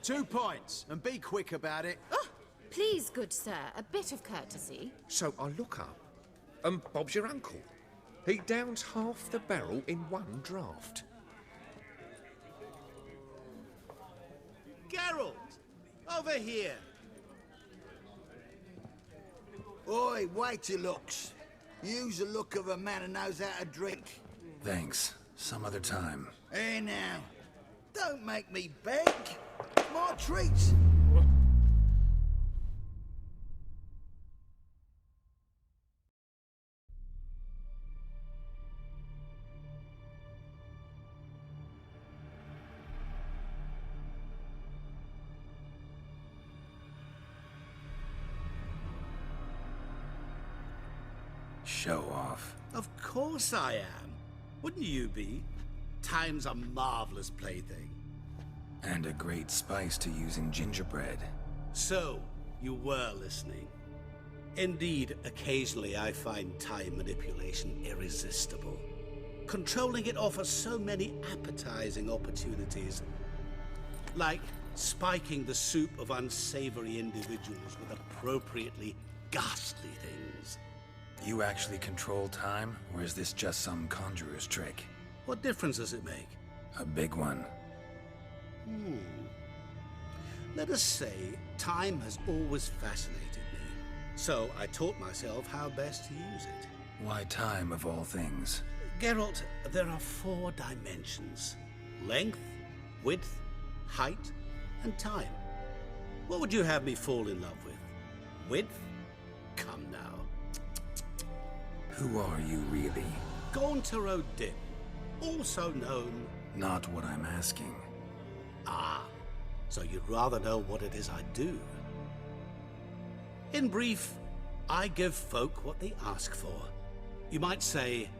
2 points, and be quick about it. Oh, please, good sir, a bit of courtesy. So I look up, and Bob's your uncle. He downs half the barrel in one draught. Geralt! Over here! Oi, wait your looks. Use the look of a man who knows how to drink. Thanks. Some other time. Hey now, don't make me beg. My treat. Show off. Of course I am. Wouldn't you be? Time's a marvelous plaything. And a great spice to use in gingerbread. So, you were listening. Indeed, occasionally I find time manipulation irresistible. Controlling it offers so many appetizing opportunities. Like spiking the soup of unsavory individuals with appropriately ghastly things. You actually control time, or is this just some conjurer's trick? What difference does it make? A big one. Let us say, time has always fascinated me. So I taught myself how best to use it. Why time, of all things? Geralt, there are 4 dimensions. Length, width, height, and time. What would you have me fall in love with? Width? Come now. Who are you, really? Gauntero Dip, also known... Not what I'm asking. Ah, so you'd rather know what it is I do. In brief, I give folk what they ask for. You might say,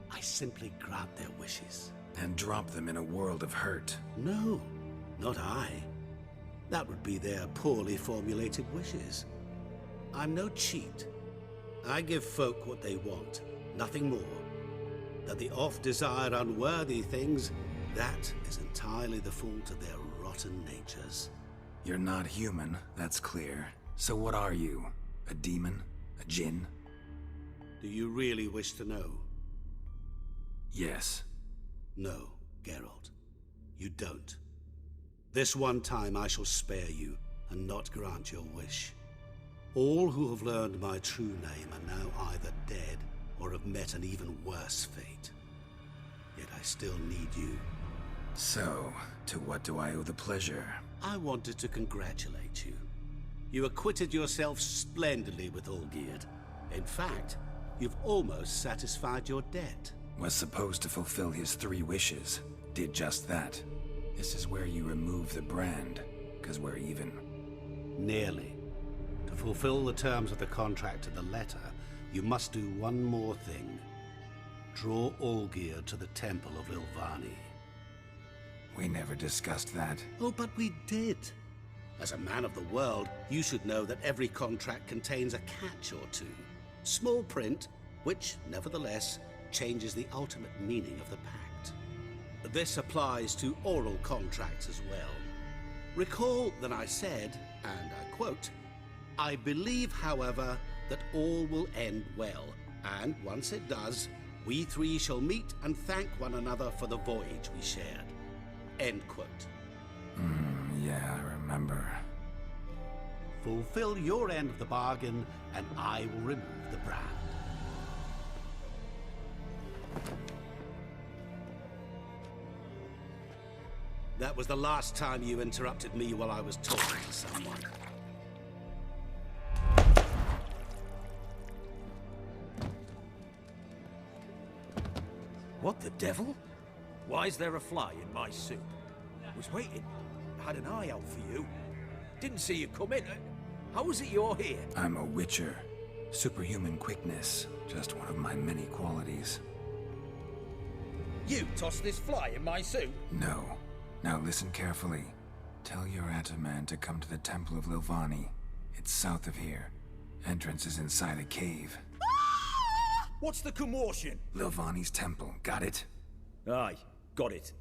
I simply grant their wishes. And drop them in a world of hurt. No, not I. That would be their poorly formulated wishes. I'm no cheat. I give folk what they want, nothing more. That the oft-desired unworthy things, that is entirely the fault of their rotten natures. You're not human, that's clear. So what are you? A demon? A djinn? Do you really wish to know? Yes. No, Geralt. You don't. This one time I shall spare you, and not grant your wish. All who have learned my true name are now either dead or have met an even worse fate. Yet I still need you. So, to what do I owe the pleasure? I wanted to congratulate you. You acquitted yourself splendidly with Olgierd. In fact, you've almost satisfied your debt. Was supposed to fulfill his 3 wishes. Did just that. This is where you remove the brand, 'cause we're even. Nearly. To fulfill the terms of the contract to the letter, you must do one more thing. Draw Olgierd to the Temple of Lilvani. We never discussed that. Oh, but we did. As a man of the world, you should know that every contract contains a catch or two. Small print, which, nevertheless, changes the ultimate meaning of the pact. This applies to oral contracts as well. Recall that I said, and I quote, I believe, however, that all will end well, and once it does, we 3 shall meet and thank one another for the voyage we shared. End quote. Yeah, I remember. Fulfill your end of the bargain, and I will remove the brand. That was the last time you interrupted me while I was talking to someone. What the devil? Why is there a fly in my soup? Was waiting. Had an eye out for you. Didn't see you come in. How is it you're here? I'm a witcher. Superhuman quickness. Just one of my many qualities. You tossed this fly in my soup? No. Now listen carefully. Tell your Ataman to come to the Temple of Lilvani. It's south of here. Entrance is inside a cave. What's the commotion? Lilvani's temple, got it? Aye, got it.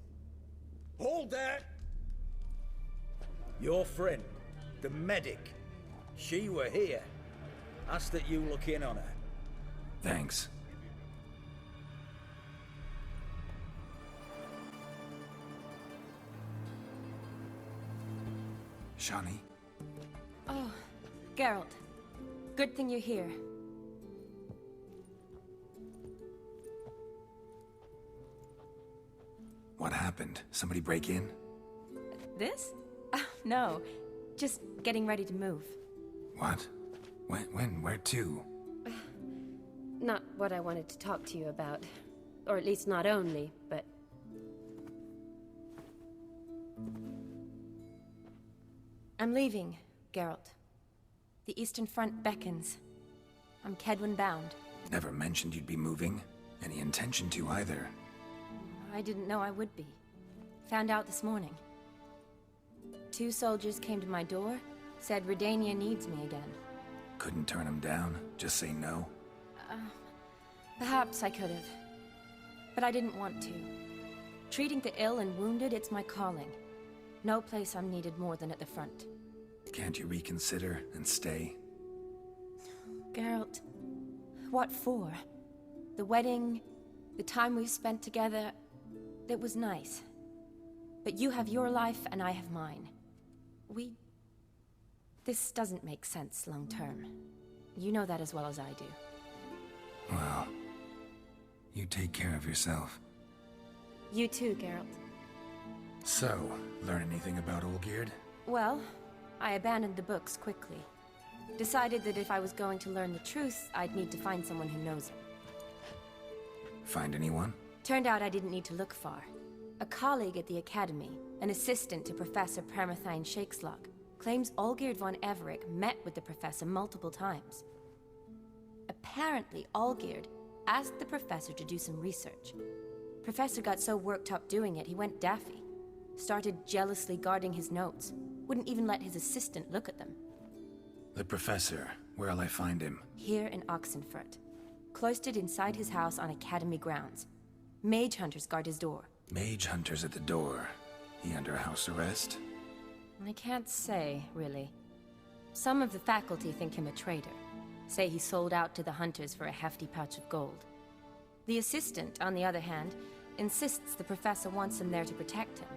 Hold there! Your friend, the medic, she were here. Asked that you look in on her. Thanks. Shani? Oh, Geralt. Good thing you're here. What happened? Somebody break in? This? No. Just getting ready to move. What? When? Where to? Not what I wanted to talk to you about. Or at least not only, but... I'm leaving, Geralt. The Eastern Front beckons. I'm Kedwin bound. Never mentioned you'd be moving. Any intention to either. I didn't know I would be. Found out this morning. 2 soldiers came to my door, said Redania needs me again. Couldn't turn him down? Just say no? Perhaps I could have. But I didn't want to. Treating the ill and wounded, it's my calling. No place I'm needed more than at the front. Can't you reconsider and stay? Geralt, what for? The wedding, the time we've spent together, it was nice. But you have your life and I have mine. This doesn't make sense long term. You know that as well as I do. Well, you take care of yourself. You too, Geralt. So, learn anything about Olgierd? Well, I abandoned the books quickly. Decided that if I was going to learn the truth, I'd need to find someone who knows it. Find anyone? Turned out I didn't need to look far. A colleague at the Academy, an assistant to Professor Permathine Shakeslock, claims Olgierd von Everick met with the professor multiple times. Apparently, Olgierd asked the professor to do some research. Professor got so worked up doing it, he went daffy. Started jealously guarding his notes. Wouldn't even let his assistant look at them. The professor. Where'll I find him? Here in Oxenfurt. Cloistered inside his house on Academy grounds. Mage hunters guard his door. Mage hunters at the door. He under house arrest? I can't say, really. Some of the faculty think him a traitor. Say he sold out to the hunters for a hefty pouch of gold. The assistant, on the other hand, insists the professor wants him there to protect him.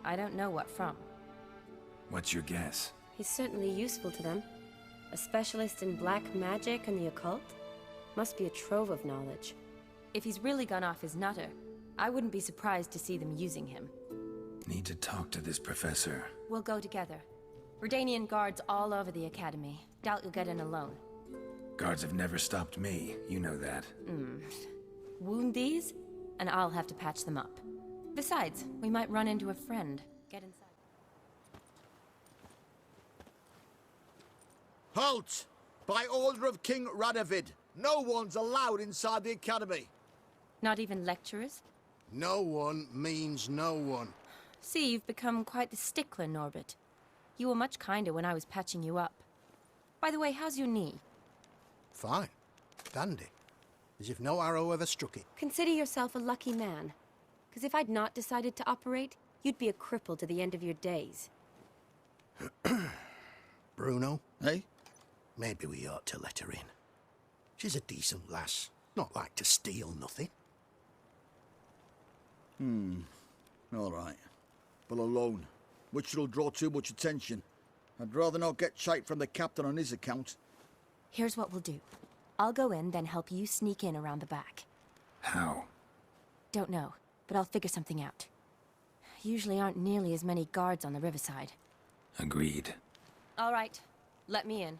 I don't know what from. What's your guess? He's certainly useful to them. A specialist in black magic and the occult? Must be a trove of knowledge. If he's really gone off his nutter, I wouldn't be surprised to see them using him. Need to talk to this professor. We'll go together. Redanian guards all over the Academy. Doubt you'll get in alone. Guards have never stopped me, you know that. Wound these, and I'll have to patch them up. Besides, we might run into a friend. Get inside. Halt! By order of King Radovid, no one's allowed inside the Academy. Not even lecturers? No one means no one. See, you've become quite the stickler, Norbert. You were much kinder when I was patching you up. By the way, how's your knee? Fine. Dandy. As if no arrow ever struck it. Consider yourself a lucky man. Because if I'd not decided to operate, you'd be a cripple to the end of your days. Bruno, eh? Maybe we ought to let her in. She's a decent lass. Not like to steal nothing. All right. But alone, which will draw too much attention. I'd rather not get shite from the captain on his account. Here's what we'll do. I'll go in, then help you sneak in around the back. How? Don't know, but I'll figure something out. Usually aren't nearly as many guards on the riverside. Agreed. All right, let me in.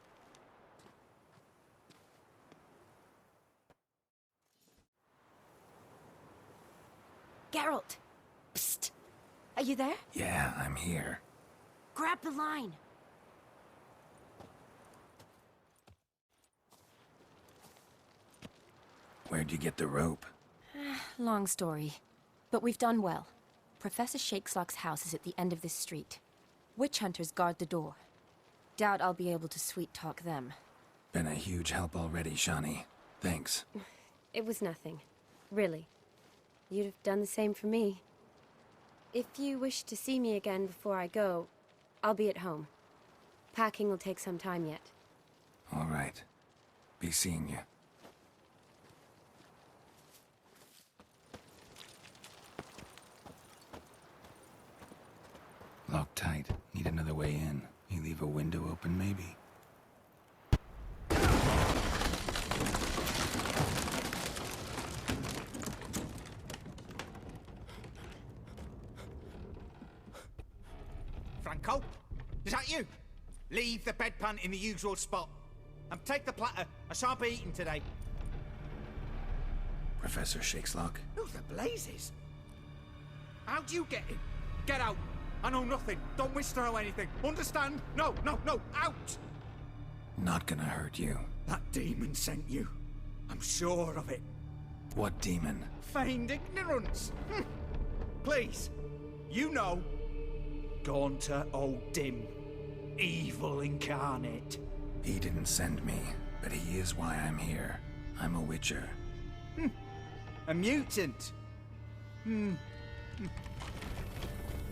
Geralt! Psst! Are you there? Yeah, I'm here. Grab the line! Where'd you get the rope? Long story. But we've done well. Professor Shakeslock's house is at the end of this street. Witch hunters guard the door. Doubt I'll be able to sweet-talk them. Been a huge help already, Shani. Thanks. It was nothing. Really. You'd have done the same for me. If you wish to see me again before I go, I'll be at home. Packing will take some time yet. All right. Be seeing you. Locked tight. Need another way in. You leave a window open, maybe? Franco? Is that you? Leave the bedpan in the usual spot. And take the platter. I shan't be eating today. Professor Shakeslock? Who the blazes? How'd you get in? Get out. I know nothing. Don't wish to know anything. Understand? No, no, no. Out! Not gonna hurt you. That demon sent you. I'm sure of it. What demon? Feigned ignorance. Please. You know. Gaunter O'Dim. Evil incarnate. He didn't send me, but he is why I'm here. I'm a witcher. A mutant.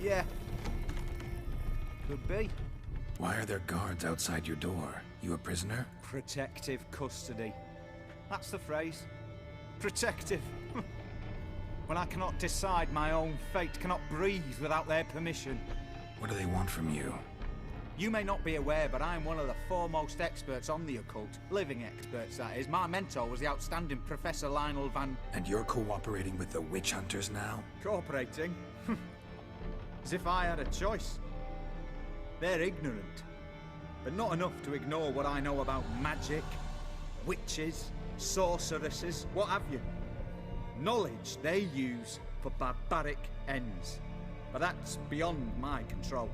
Yeah. Could be. Why are there guards outside your door? You a prisoner? Protective custody. That's the phrase. Protective. When I cannot decide my own fate, cannot breathe without their permission. What do they want from you? You may not be aware, but I'm one of the foremost experts on the occult. Living experts, that is. My mentor was the outstanding Professor Lionel Van... And you're cooperating with the witch hunters now? Cooperating? As if I had a choice. They're ignorant, but not enough to ignore what I know about magic, witches, sorceresses, what have you. Knowledge they use for barbaric ends. But that's beyond my control.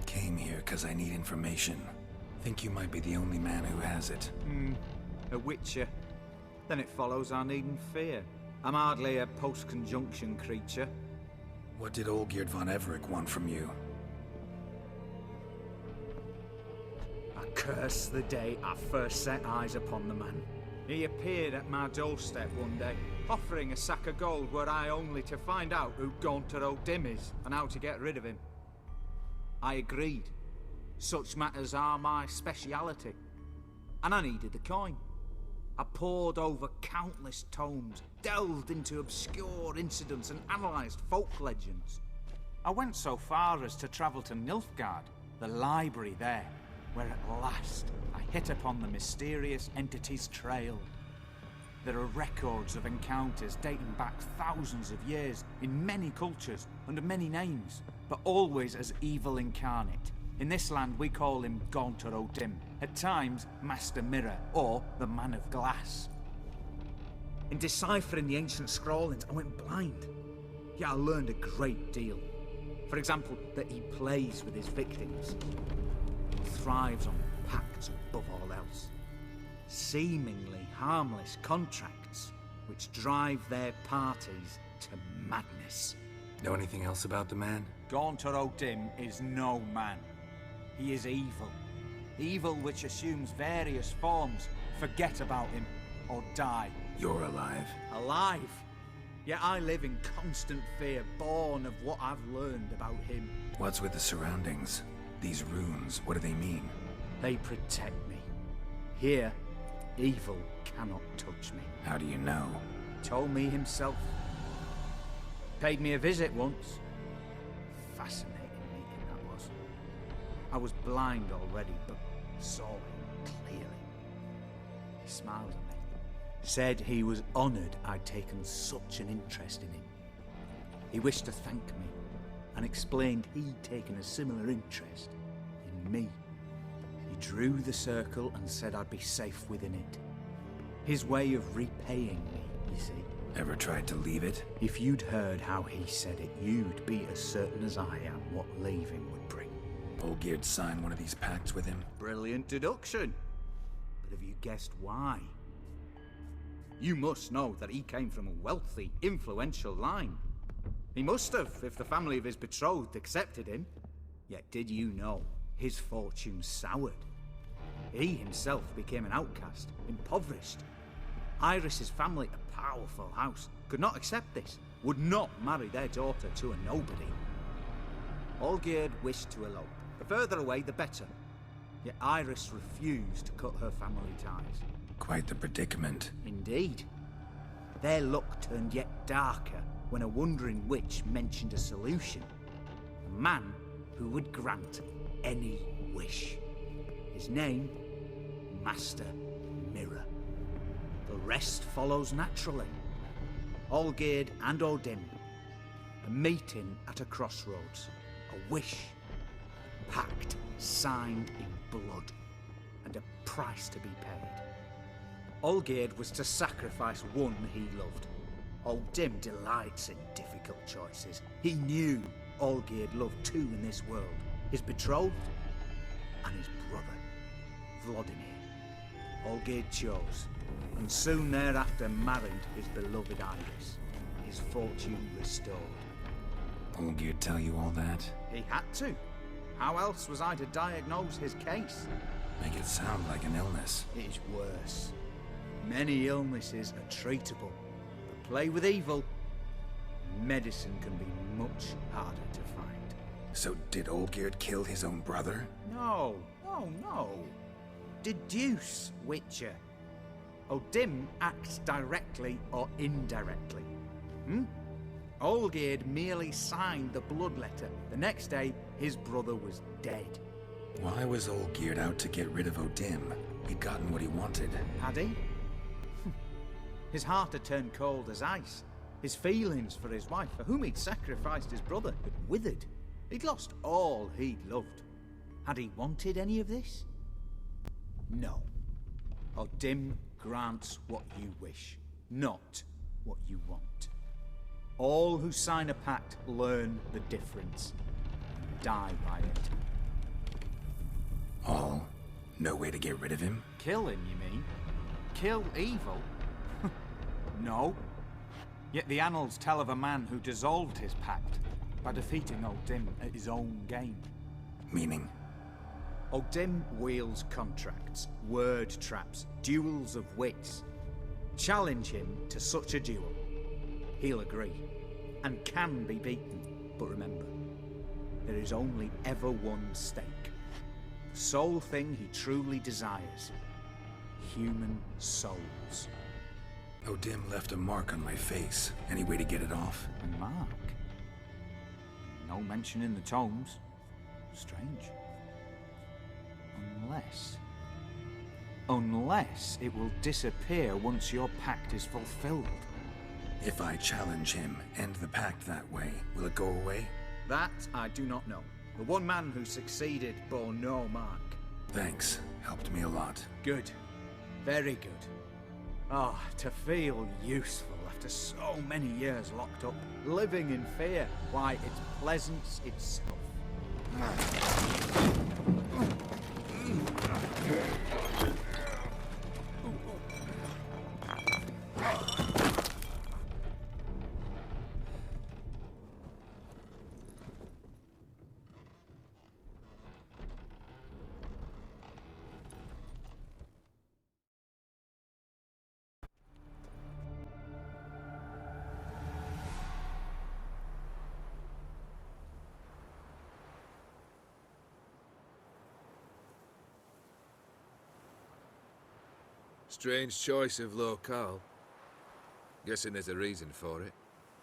Came here because I need information. Think you might be the only man who has it. A witcher. Then it follows I needn't fear. I'm hardly a post-conjunction creature. What did Olgierd von Everec want from you? I curse the day I first set eyes upon the man. He appeared at my doorstep one day, offering a sack of gold were I only to find out who Gaunter O'Dim is and how to get rid of him. I agreed. Such matters are my speciality. And I needed the coin. I pored over countless tomes, delved into obscure incidents and analysed folk legends. I went so far as to travel to Nilfgaard, the library there, where at last I hit upon the mysterious entity's trail. There are records of encounters dating back thousands of years in many cultures, under many names, but always as evil incarnate. In this land we call him Gaunter O'Dim, at times Master Mirror, or the Man of Glass. In deciphering the ancient scrawlings, I went blind. Yet I learned a great deal. For example, that he plays with his victims. Thrives on pacts above all else. Seemingly harmless contracts which drive their parties to madness. Know anything else about the man? Gaunter O'Dim is no man. He is evil. Evil which assumes various forms. Forget about him, or die. You're alive. Alive? Yet I live in constant fear, born of what I've learned about him. What's with the surroundings? These runes, what do they mean? They protect me. Here, evil cannot touch me. How do you know? Told me himself. Paid me a visit once. Fascinating meeting that was. I was blind already, but saw him clearly. He smiled at me. Said he was honoured I'd taken such an interest in him. He wished to thank me, and explained he'd taken a similar interest in me. He drew the circle and said I'd be safe within it. His way of repaying me, you see. Ever tried to leave it? If you'd heard how he said it, you'd be as certain as I am what leaving would bring. Olgierd signed one of these pacts with him? Brilliant deduction. But have you guessed why? You must know that he came from a wealthy, influential line. He must have, if the family of his betrothed accepted him. Yet did you know his fortune soured? He himself became an outcast, impoverished. Iris's family, a powerful house, could not accept this, would not marry their daughter to a nobody. Olgierd wished to elope, The further away, the better. Yet Iris refused to cut her family ties. Quite the predicament. Indeed. Their luck turned yet darker when a wandering witch mentioned a solution. A man who would grant any wish. His name, Master Mirror. The rest follows naturally. Olgierd and Odin, a meeting at a crossroads, a wish, a pact signed in blood, and a price to be paid. Olgierd was to sacrifice one he loved. Odin delights in difficult choices. He knew Olgierd loved two in this world, his betrothed and his brother, Vladimir. Olgierd chose, and soon thereafter married his beloved Iris, his fortune restored. Olgierd tell you all that? He had to. How else was I to diagnose his case? Make it sound like an illness. It is worse. Many illnesses are treatable, but play with evil, medicine can be much harder to find. So did Olgierd kill his own brother? No. Deduce, Witcher. Odin acts directly or indirectly. Olgierd merely signed the blood letter. The next day, his brother was dead. Why was Olgierd out to get rid of Odin? He'd gotten what he wanted. Had he? His heart had turned cold as ice. His feelings for his wife, for whom he'd sacrificed his brother, had withered. He'd lost all he'd loved. Had he wanted any of this? No. Odin grants what you wish, not what you want. All who sign a pact learn the difference and die by it. All? No way to get rid of him? Kill him, you mean? Kill evil? No. Yet the annals tell of a man who dissolved his pact by defeating Odin at his own game. Meaning? Odin wields contracts, word traps, duels of wits. Challenge him to such a duel. He'll agree, and can be beaten. But remember, there is only ever one stake. The sole thing he truly desires. Human souls. Odin left a mark on my face. Any way to get it off? A mark? No mention in the tomes. Strange. Unless it will disappear once your pact is fulfilled. If I challenge him, end the pact that way, will it go away? That I do not know. The one man who succeeded bore no mark. Thanks. Helped me a lot. Good. Very good. Ah, to feel useful after so many years locked up, living in fear. Why, it's pleasance itself. Strange choice of locale. Guessing there's a reason for it.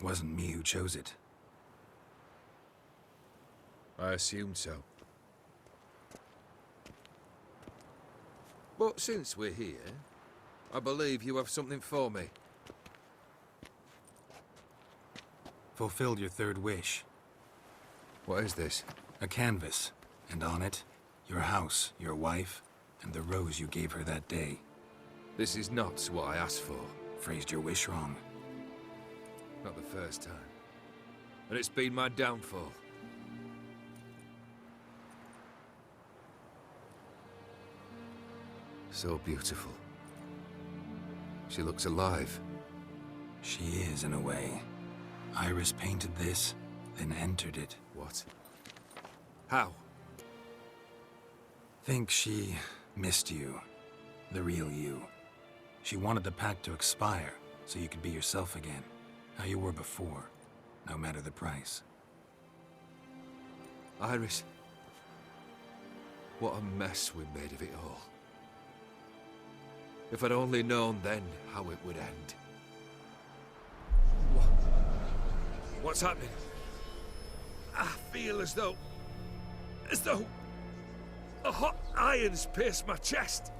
Wasn't me who chose it. I assumed so. But since we're here, I believe you have something for me. Fulfilled your third wish. What is this? A canvas. And on it, your house, your wife, and the rose you gave her that day. This is not what I asked for. Phrased your wish wrong. Not the first time. And it's been my downfall. So beautiful. She looks alive. She is, in a way. Iris painted this, then entered it. What? How? Think she missed you. The real you. She wanted the pact to expire, so you could be yourself again. How you were before, no matter the price. Iris. What a mess we made of it all. If I'd only known then how it would end. What's happening? I feel as though a hot iron's pierced my chest.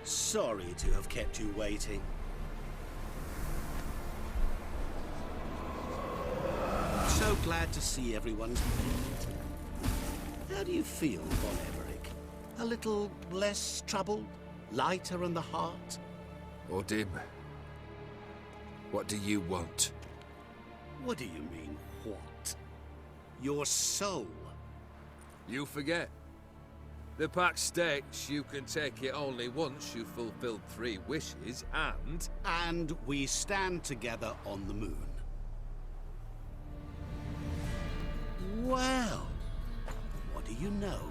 Sorry to have kept you waiting. So glad to see everyone's made. How do you feel, Von Everett? A little less troubled? Lighter in the heart? Odim, what do you want? What do you mean, what? Your soul. You forget. The pact states you can take it only once you've fulfilled 3 wishes, and... And we stand together on the moon. Well, what do you know?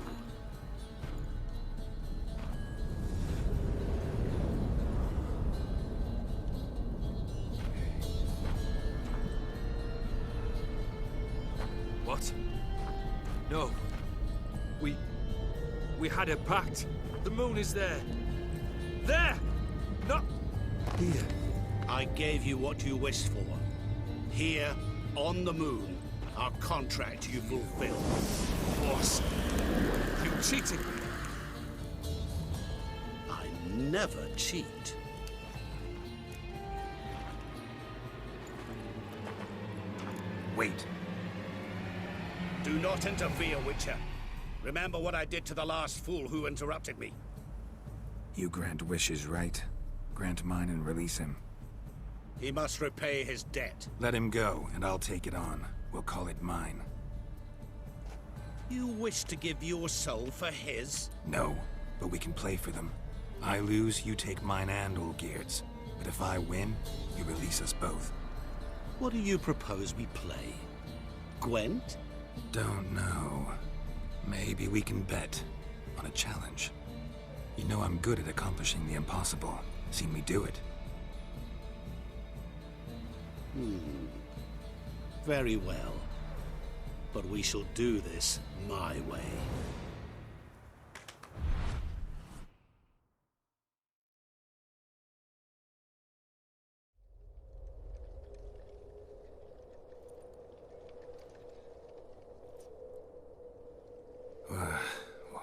What? No. We had a pact. The moon is there. There! Not here. I gave you what you wished for. Here, on the moon, our contract you fulfilled. Boss, you cheated me. I never cheat. Wait. Do not interfere, Witcher. Remember what I did to the last fool who interrupted me. You grant wishes, right? Grant mine and release him. He must repay his debt. Let him go, and I'll take it on. We'll call it mine. You wish to give your soul for his? No, but we can play for them. I lose, you take mine and Olgierd's. But if I win, you release us both. What do you propose we play? Gwent? Don't know. Maybe we can bet on a challenge. You know I'm good at accomplishing the impossible. Seen me do it. Very well. But we shall do this my way.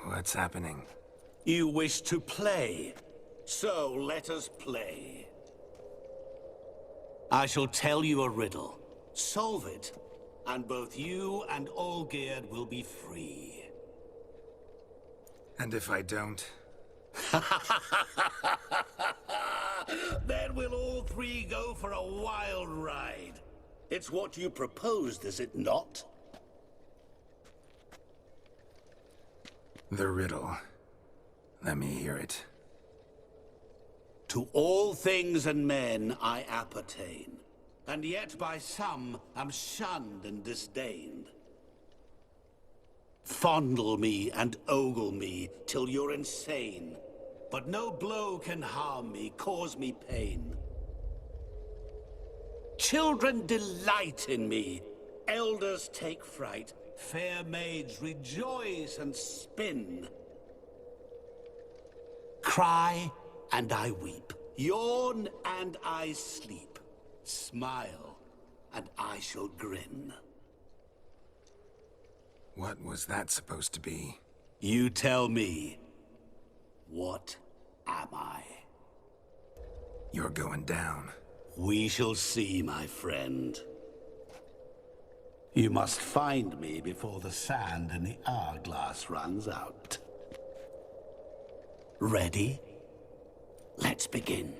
What's happening? You wish to play, so let us play. I shall tell you a riddle. Solve it, and both you and Olgierd will be free. And if I don't? Then we'll all 3 go for a wild ride. It's what you proposed, is it not? The riddle. Let me hear it. To all things and men I appertain, and yet by some am shunned and disdained. Fondle me and ogle me till you're insane, but no blow can harm me, cause me pain. Children delight in me, elders take fright, fair maids rejoice and spin. Cry and I weep, yawn and I sleep, smile and I shall grin. What was that supposed to be? You tell me, what am I? You're going down. We shall see, my friend. You must find me before the sand in the hourglass runs out. Ready? Let's begin.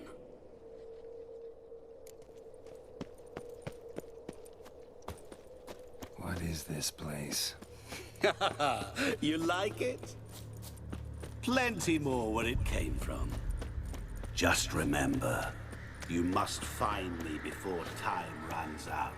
What is this place? You like it? Plenty more where it came from. Just remember, you must find me before time runs out.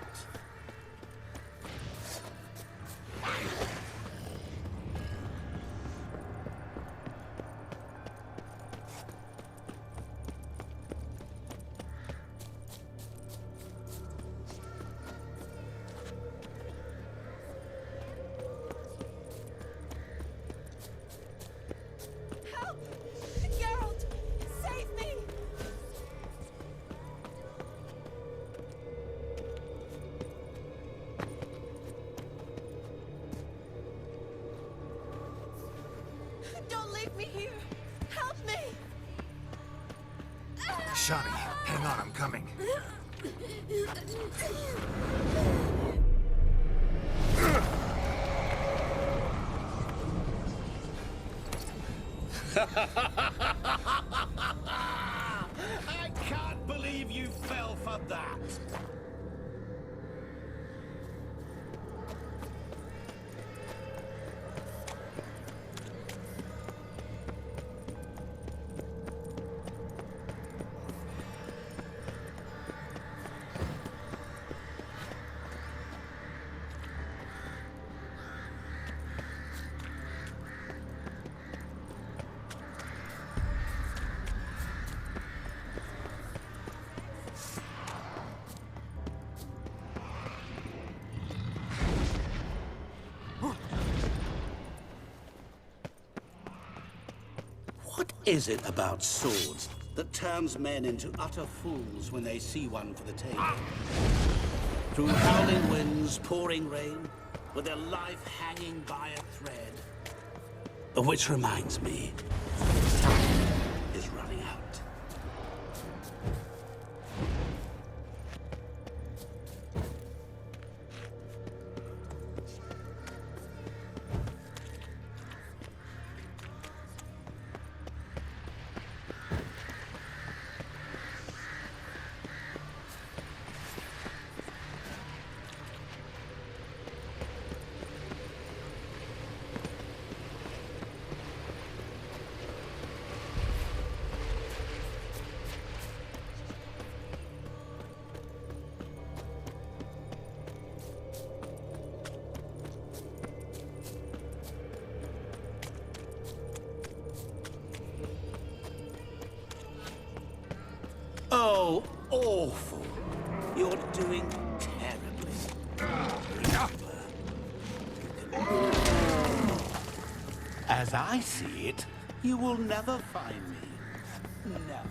Don't leave me here! Help me! Shani, hang on, I'm coming. I can't believe you fell for that. What is it about swords that turns men into utter fools when they see one for the taking? Through howling winds, pouring rain, with their life hanging by a thread. Which reminds me, time is running out. Oh, awful. You're doing terribly. As I see it, you will never find me. Never.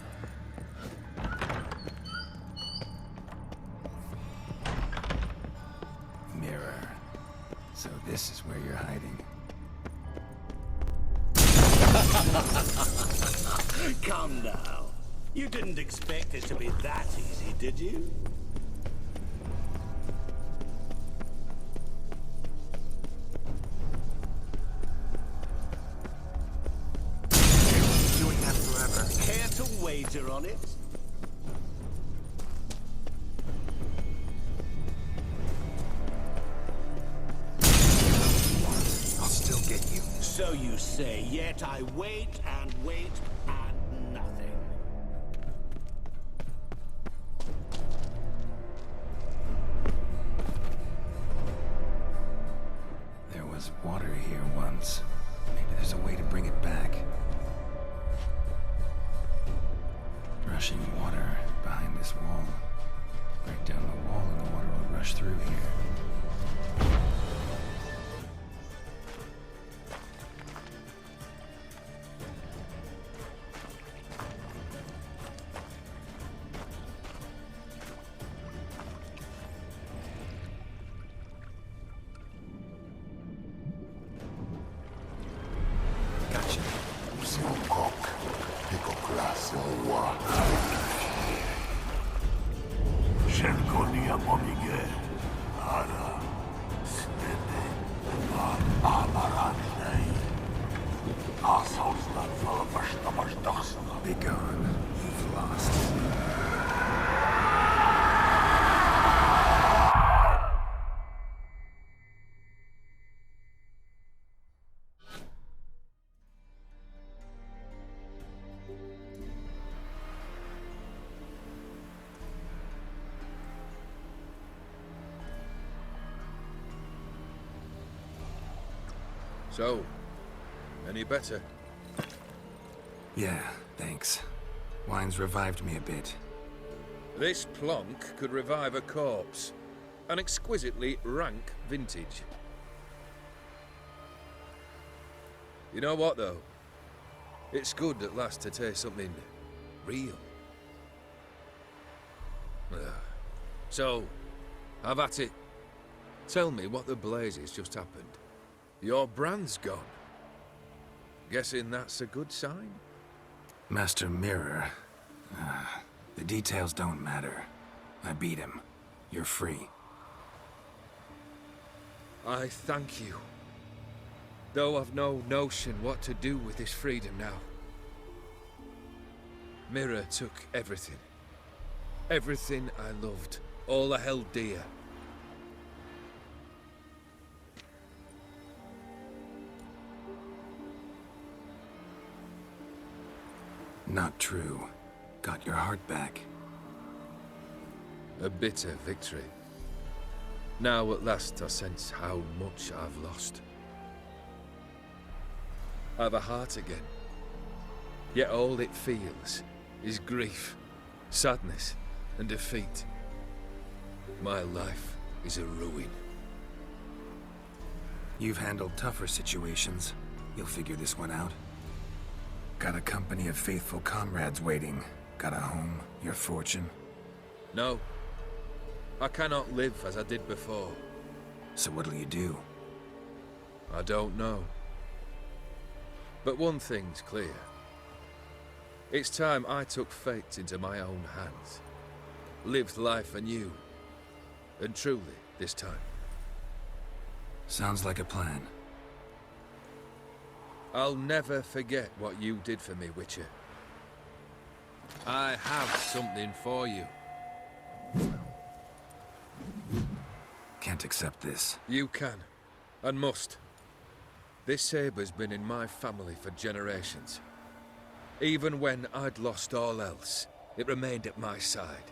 Mirror. So this is where you're hiding. Come now. You didn't expect it to be that easy, did you? Doing that forever. Care to wager on it? I'll still get you. So you say, yet I wait and wait and nothing. There was water here once. Maybe there's a way to bring it back. Rushing water behind this wall. Break down the wall and the water will rush through here. Gotcha. Be gone. You've lost. So, any better? Yeah, thanks. Wine's revived me a bit. This plonk could revive a corpse. An exquisitely rank vintage. You know what, though? It's good at last to taste something real. So, have at it. Tell me what the blazes just happened. Your brand's gone. Guessing that's a good sign? Master Mirror. The details don't matter. I beat him. You're free. I thank you. Though I've no notion what to do with this freedom now. Mirror took everything. Everything I loved. All I held dear. Not true. Got your heart back. A bitter victory. Now at last I sense how much I've lost. I've a heart again. Yet all it feels is grief, sadness, and defeat. My life is a ruin. You've handled tougher situations. You'll figure this one out. Got a company of faithful comrades waiting. Got a home, your fortune. No. I cannot live as I did before. So what'll you do? I don't know. But one thing's clear. It's time I took fate into my own hands. Lived life anew. And truly, this time. Sounds like a plan. I'll never forget what you did for me, Witcher. I have something for you. Can't accept this. You can, and must. This sabre's been in my family for generations. Even when I'd lost all else, it remained at my side.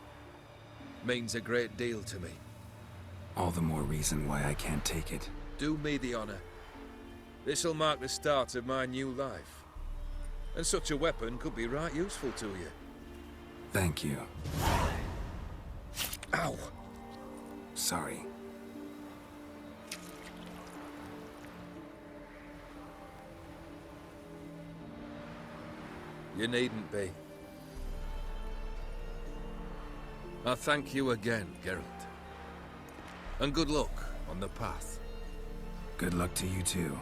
Means a great deal to me. All the more reason why I can't take it. Do me the honor. This'll mark the start of my new life. And such a weapon could be right useful to you. Thank you. Ow! Sorry. You needn't be. I thank you again, Geralt. And good luck on the path. Good luck to you too.